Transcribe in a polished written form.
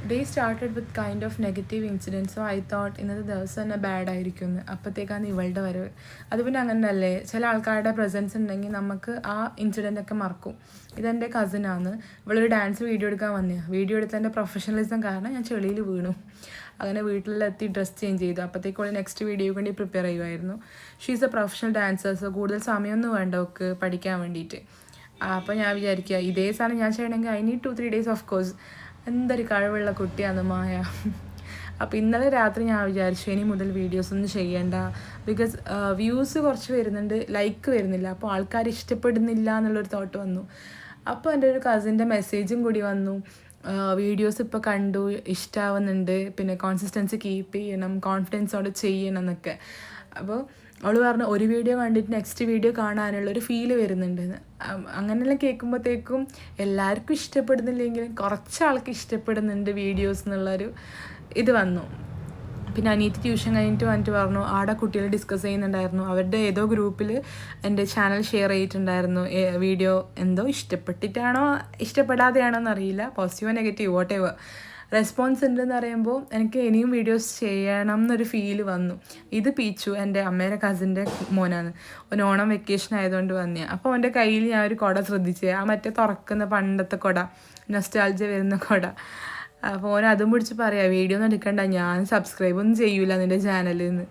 Day started with kind of negative incident. So I thought ഇന്നത്തെ ദിവസം തന്നെ bad ആയിരിക്കും എന്ന്. അപ്പോഴത്തേക്കാണ് ഇവളുടെ വരവ്. അത് പിന്നെ അങ്ങനെയല്ലേ, ചില ആൾക്കാരുടെ പ്രസൻസ് ഉണ്ടെങ്കിൽ നമുക്ക് ആ ഇൻസിഡൻ്റൊക്കെ മറക്കും. ഇതെൻ്റെ കസിനാണ്. ഇവളൊരു ഡാൻസ് വീഡിയോ എടുക്കാൻ വന്നതാണ്. വീഡിയോ എടുത്തതിൻ്റെ പ്രൊഫഷണലിസം കാരണം ഞാൻ ചെളിയിൽ വീണു. അങ്ങനെ വീട്ടിലെത്തി ഡ്രസ്സ് ചേഞ്ച് ചെയ്തു. അപ്പോഴത്തേക്കുള്ള നെക്സ്റ്റ് വീഡിയോയ്ക്ക് വേണ്ടി പ്രിപ്പയർ ചെയ്യുമായിരുന്നു. She's A professional dancer. So കൂടുതൽ സമയമൊന്നും വേണ്ട അവൾക്ക് പഠിക്കാൻ വേണ്ടിയിട്ട്. അപ്പോൾ ഞാൻ വിചാരിക്കുക ഇതേ സാധനം ഞാൻ ചെയ്യണമെങ്കിൽ I need 2-3 days of course. എന്തൊരു കഴിവുള്ള കുട്ടിയാണ് മായ. അപ്പോൾ ഇന്നലെ രാത്രി ഞാൻ വിചാരിച്ചു ഇനി മുതൽ വീഡിയോസ് ഒന്നും ചെയ്യേണ്ട. ബിക്കോസ് വ്യൂസ് കുറച്ച് വരുന്നുണ്ട്, ലൈക്ക് വരുന്നില്ല. അപ്പോൾ ആൾക്കാർ ഇഷ്ടപ്പെടുന്നില്ല എന്നുള്ളൊരു തോട്ട് വന്നു. അപ്പോൾ എൻ്റെ ഒരു കസിൻ്റെ മെസ്സേജും കൂടി വന്നു, വീഡിയോസ് ഇപ്പോൾ കണ്ടു, ഇഷ്ടമാവുന്നുണ്ട്, പിന്നെ കോൺസിസ്റ്റൻസി കീപ്പ് ചെയ്യണം, കോൺഫിഡൻസോടെ ചെയ്യണം എന്നൊക്കെ. അപ്പോൾ അവൾ പറഞ്ഞു ഒരു വീഡിയോ കണ്ടിട്ട് നെക്സ്റ്റ് വീഡിയോ കാണാനുള്ളൊരു ഫീല് വരുന്നുണ്ടെന്ന്. അങ്ങനെയെല്ലാം കേൾക്കുമ്പോഴത്തേക്കും എല്ലാവർക്കും ഇഷ്ടപ്പെടുന്നില്ലെങ്കിലും കുറച്ച് ആൾക്ക് ഇഷ്ടപ്പെടുന്നുണ്ട് വീഡിയോസ് എന്നുള്ളൊരു ഇത് വന്നു. പിന്നെ അനിയത്തി ട്യൂഷൻ കഴിഞ്ഞിട്ട് വന്നിട്ട് പറഞ്ഞു ആടെ കുട്ടികൾ ഡിസ്കസ് ചെയ്യുന്നുണ്ടായിരുന്നു. അവരുടെ ഏതോ ഗ്രൂപ്പിൽ എൻ്റെ ചാനൽ ഷെയർ ചെയ്തിട്ടുണ്ടായിരുന്നു വീഡിയോ. എന്തോ ഇഷ്ടപ്പെട്ടിട്ടാണോ ഇഷ്ടപ്പെടാതെയാണോ എന്നറിയില്ല, പോസിറ്റീവോ നെഗറ്റീവ് വോട്ട് എവർ റെസ്പോൺസ് ഉണ്ടെന്ന് പറയുമ്പോൾ എനിക്ക് ഇനിയും വീഡിയോസ് ചെയ്യണം എന്നൊരു ഫീല് വന്നു. ഇത് പീച്ചു എൻ്റെ അമ്മയുടെ കസിൻ്റെ മോനാണ്. ഒരു ഓണം വെക്കേഷൻ ആയതുകൊണ്ട് വന്നേ. അപ്പോൾ അവൻ്റെ കയ്യിൽ ഞാൻ ഒരു കുട ശ്രദ്ധിച്ചേ, ആ മറ്റേ തുറക്കുന്ന പണ്ടത്തെ കുട, നൊസ്റ്റാൾജിയ വരുന്ന കുട. അപ്പോൾ ഓൻ അതും പിടിച്ച് പറയാം വീഡിയോ ഒന്നും എടുക്കണ്ട, ഞാൻ സബ്സ്ക്രൈബ് ഒന്നും ചെയ്യൂല നിൻ്റെ ചാനലിൽ നിന്ന്.